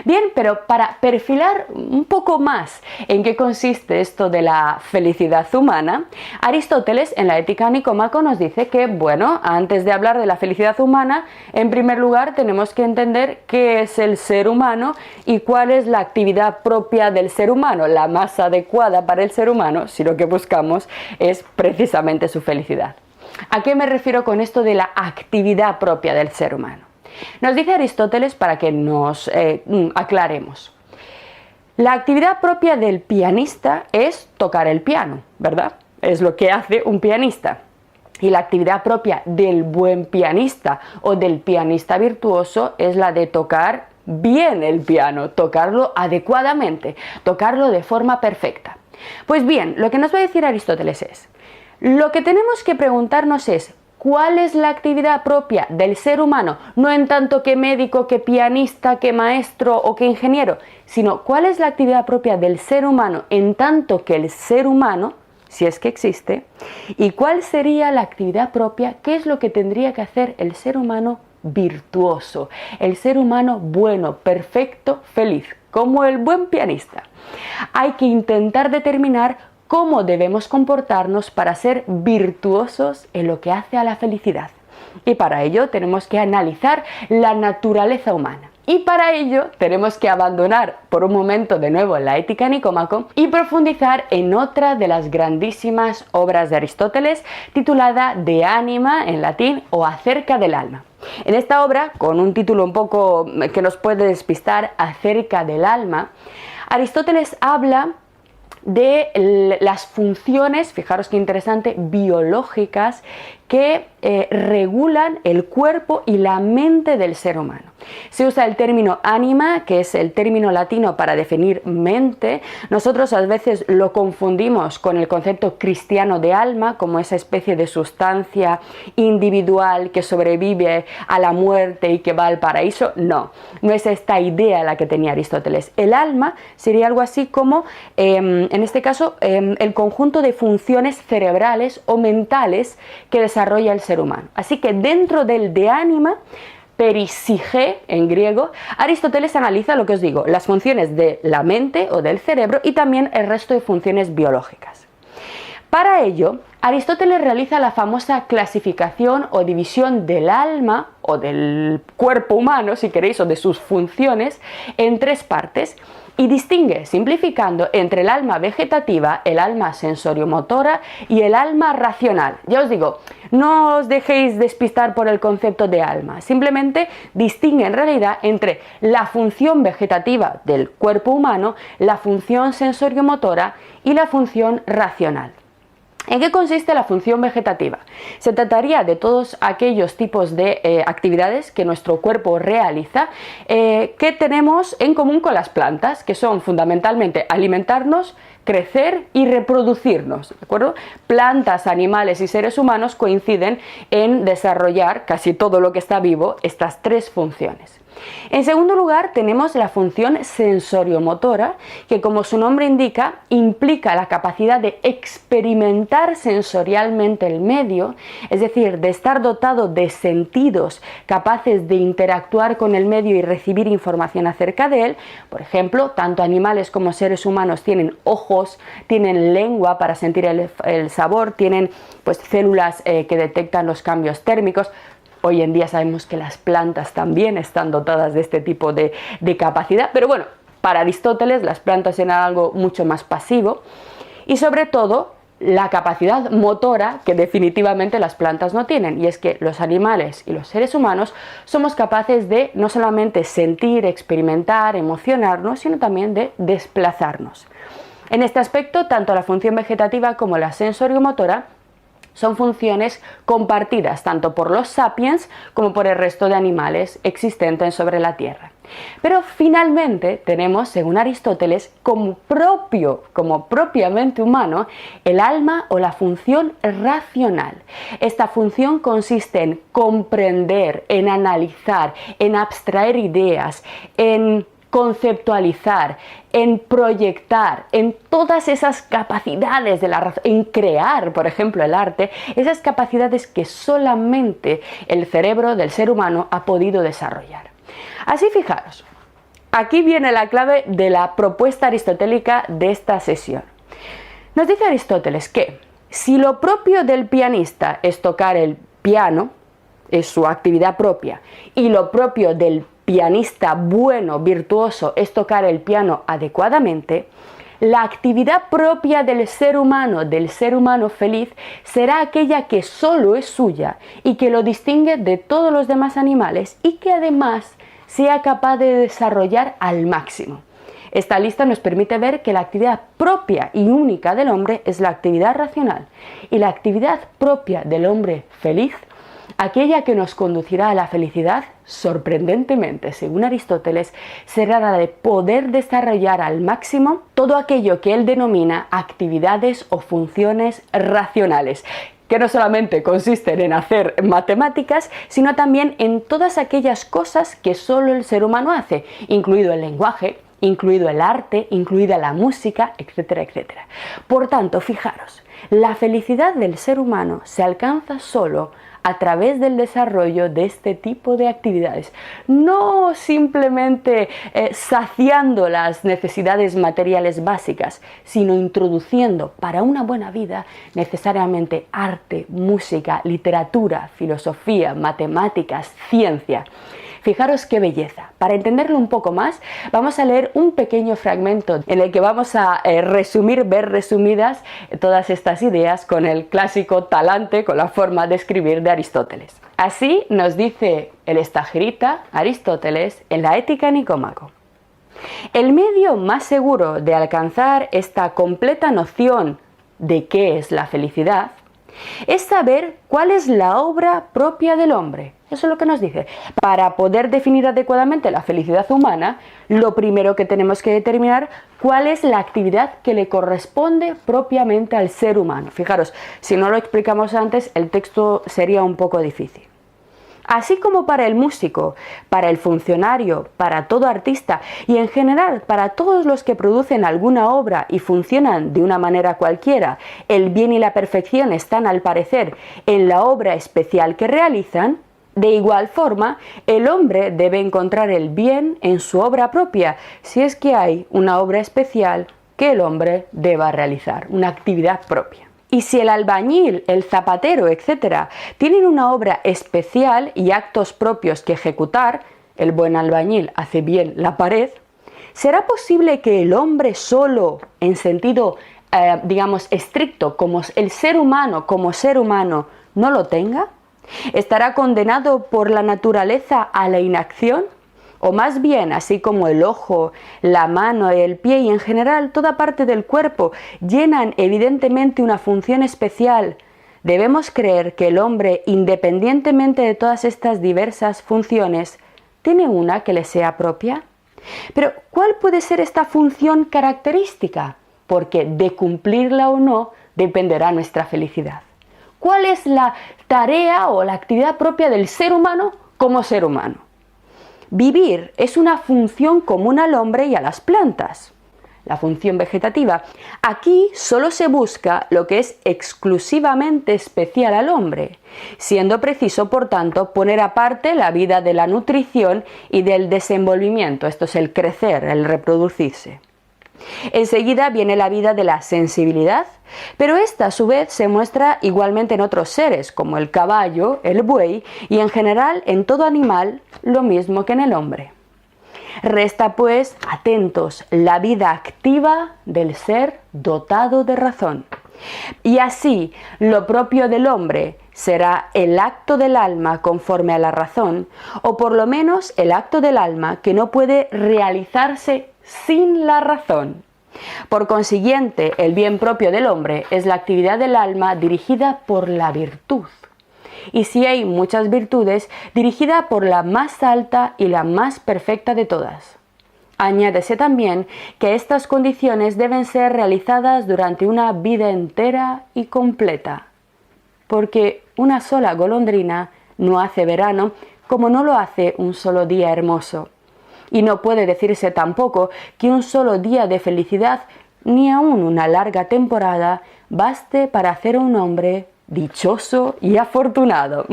Bien, pero para perfilar un poco más en qué consiste esto de la felicidad humana, Aristóteles en la Ética Nicómaco nos dice que, bueno, antes de hablar de la felicidad humana, en primer lugar tenemos que entender qué es el ser humano y cuál es la actividad propia del ser humano, la más adecuada para el ser humano, si lo que buscamos es precisamente su felicidad. ¿A qué me refiero con esto de la actividad propia del ser humano? Nos dice Aristóteles, para que nos aclaremos. La actividad propia del pianista es tocar el piano, ¿verdad? Es lo que hace un pianista. Y la actividad propia del buen pianista o del pianista virtuoso es la de tocar bien el piano, tocarlo adecuadamente, tocarlo de forma perfecta. Pues bien, lo que nos va a decir Aristóteles es, lo que tenemos que preguntarnos es, ¿cuál es la actividad propia del ser humano? No en tanto que médico, que pianista, que maestro o que ingeniero, sino cuál es la actividad propia del ser humano en tanto que el ser humano, si es que existe, y cuál sería la actividad propia, qué es lo que tendría que hacer el ser humano virtuoso, el ser humano bueno, perfecto, feliz, como el buen pianista. Hay que intentar determinar cómo debemos comportarnos para ser virtuosos en lo que hace a la felicidad. Y para ello tenemos que analizar la naturaleza humana. Y para ello tenemos que abandonar por un momento de nuevo la Ética Nicómaco y profundizar en otra de las grandísimas obras de Aristóteles titulada De Anima en latín o Acerca del alma. En esta obra, con un título un poco que nos puede despistar, Acerca del alma, Aristóteles habla de las funciones, fijaros qué interesante, biológicas que regulan el cuerpo y la mente del ser humano. Se usa el término ánima, que es el término latino para definir mente. Nosotros a veces lo confundimos con el concepto cristiano de alma, como esa especie de sustancia individual que sobrevive a la muerte y que va al paraíso. No es esta idea la que tenía Aristóteles. El alma sería algo así como, en este caso, el conjunto de funciones cerebrales o mentales que desarrolla el ser humano. Así que dentro del de ánima, perisige en griego, Aristóteles analiza lo que os digo, las funciones de la mente o del cerebro y también el resto de funciones biológicas. Para ello, Aristóteles realiza la famosa clasificación o división del alma o del cuerpo humano, si queréis, o de sus funciones en tres partes y distingue, simplificando, entre el alma vegetativa, el alma sensoriomotora y el alma racional. Ya os digo, no os dejéis despistar por el concepto de alma, simplemente distingue en realidad entre la función vegetativa del cuerpo humano, la función sensoriomotora y la función racional. ¿En qué consiste la función vegetativa? Se trataría de todos aquellos tipos de actividades que nuestro cuerpo realiza que tenemos en común con las plantas, que son fundamentalmente alimentarnos, crecer y reproducirnos, ¿de acuerdo? Plantas, animales y seres humanos coinciden en desarrollar casi todo lo que está vivo, estas tres funciones. En segundo lugar, tenemos la función sensoriomotora, que como su nombre indica, implica la capacidad de experimentar sensorialmente el medio, es decir, de estar dotado de sentidos capaces de interactuar con el medio y recibir información acerca de él. Por ejemplo, tanto animales como seres humanos tienen ojos, tienen lengua para sentir el sabor, tienen pues células que detectan los cambios térmicos. Hoy en día sabemos que las plantas también están dotadas de este tipo de capacidad, pero bueno, para Aristóteles las plantas eran algo mucho más pasivo y sobre todo la capacidad motora que definitivamente las plantas no tienen, y es que los animales y los seres humanos somos capaces de no solamente sentir, experimentar, emocionarnos, sino también de desplazarnos. En este aspecto, tanto la función vegetativa como la sensoriomotora son funciones compartidas tanto por los sapiens como por el resto de animales existentes sobre la Tierra. Pero finalmente tenemos, según Aristóteles, como propiamente humano, el alma o la función racional. Esta función consiste en comprender, en analizar, en abstraer ideas, en conceptualizar, en proyectar, en todas esas capacidades de la razón, en crear, por ejemplo, el arte, esas capacidades que solamente el cerebro del ser humano ha podido desarrollar. Así, fijaros, Aquí viene la clave de la propuesta aristotélica de esta sesión. Nos dice Aristóteles que si lo propio del pianista es tocar el piano, es su actividad propia, y lo propio del pianista bueno, virtuoso, es tocar el piano adecuadamente, la actividad propia del ser humano feliz, será aquella que solo es suya y que lo distingue de todos los demás animales y que además sea capaz de desarrollar al máximo. Esta lista nos permite ver que la actividad propia y única del hombre es la actividad racional y la actividad propia del hombre feliz, aquella que nos conducirá a la felicidad, sorprendentemente, según Aristóteles, será la de poder desarrollar al máximo todo aquello que él denomina actividades o funciones racionales, que no solamente consisten en hacer matemáticas, sino también en todas aquellas cosas que solo el ser humano hace, incluido el lenguaje, incluido el arte, incluida la música, etcétera, etcétera. Por tanto, fijaros, la felicidad del ser humano se alcanza solo a través del desarrollo de este tipo de actividades, no simplemente saciando las necesidades materiales básicas, sino introduciendo para una buena vida necesariamente arte, música, literatura, filosofía, matemáticas, ciencia. Fijaros qué belleza. Para entenderlo un poco más, vamos a leer un pequeño fragmento en el que vamos a ver resumidas todas estas ideas con el clásico talante, con la forma de escribir de Aristóteles. Así nos dice el estagerita Aristóteles en la Ética Nicómaco. El medio más seguro de alcanzar esta completa noción de qué es la felicidad es saber cuál es la obra propia del hombre. Eso es lo que nos dice. Para poder definir adecuadamente la felicidad humana, lo primero que tenemos que determinar cuál es la actividad que le corresponde propiamente al ser humano. Fijaros, si no lo explicamos antes, el texto sería un poco difícil. Así como para el músico, para el funcionario, para todo artista y en general para todos los que producen alguna obra y funcionan de una manera cualquiera, el bien y la perfección están al parecer en la obra especial que realizan, de igual forma el hombre debe encontrar el bien en su obra propia, si es que hay una obra especial que el hombre deba realizar, una actividad propia. Y si el albañil, el zapatero, etc., tienen una obra especial y actos propios que ejecutar, el buen albañil hace bien la pared, ¿será posible que el hombre solo, en sentido, estricto, como el ser humano, no lo tenga? ¿Estará condenado por la naturaleza a la inacción? O más bien, así como el ojo, la mano, el pie y en general toda parte del cuerpo llenan evidentemente una función especial, debemos creer que el hombre, independientemente de todas estas diversas funciones, tiene una que le sea propia. Pero, ¿cuál puede ser esta función característica? Porque de cumplirla o no dependerá nuestra felicidad. ¿Cuál es la tarea o la actividad propia del ser humano como ser humano? Vivir es una función común al hombre y a las plantas, la función vegetativa. Aquí solo se busca lo que es exclusivamente especial al hombre, siendo preciso, por tanto, poner aparte la vida de la nutrición y del desenvolvimiento, esto es el crecer, el reproducirse. Enseguida viene la vida de la sensibilidad, pero esta a su vez se muestra igualmente en otros seres, como el caballo, el buey y en general en todo animal, lo mismo que en el hombre. Resta pues, atentos, la vida activa del ser dotado de razón. Y así, lo propio del hombre será el acto del alma conforme a la razón, o por lo menos el acto del alma que no puede realizarse sin la razón. Por consiguiente, el bien propio del hombre es la actividad del alma dirigida por la virtud. Y si hay muchas virtudes, dirigida por la más alta y la más perfecta de todas. Añádese también que estas condiciones deben ser realizadas durante una vida entera y completa, porque una sola golondrina no hace verano como no lo hace un solo día hermoso. Y no puede decirse tampoco que un solo día de felicidad, ni aun una larga temporada, baste para hacer a un hombre dichoso y afortunado.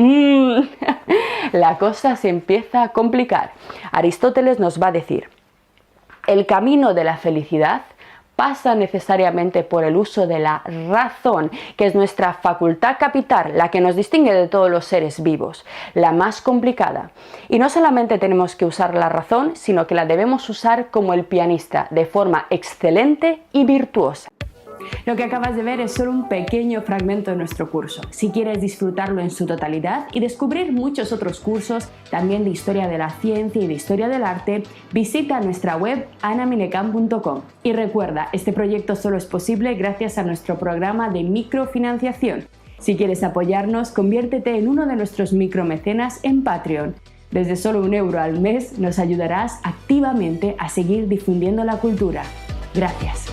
La cosa se empieza a complicar. Aristóteles nos va a decir: El camino de la felicidad pasa necesariamente por el uso de la razón, que es nuestra facultad capital, la que nos distingue de todos los seres vivos, la más complicada. Y no solamente tenemos que usar la razón, sino que la debemos usar como el pianista, de forma excelente y virtuosa. Lo que acabas de ver es solo un pequeño fragmento de nuestro curso. Si quieres disfrutarlo en su totalidad y descubrir muchos otros cursos, también de historia de la ciencia y de historia del arte, visita nuestra web anaminecam.com. Y recuerda, este proyecto solo es posible gracias a nuestro programa de microfinanciación. Si quieres apoyarnos, conviértete en uno de nuestros micromecenas en Patreon. Desde solo €1 al mes nos ayudarás activamente a seguir difundiendo la cultura. Gracias.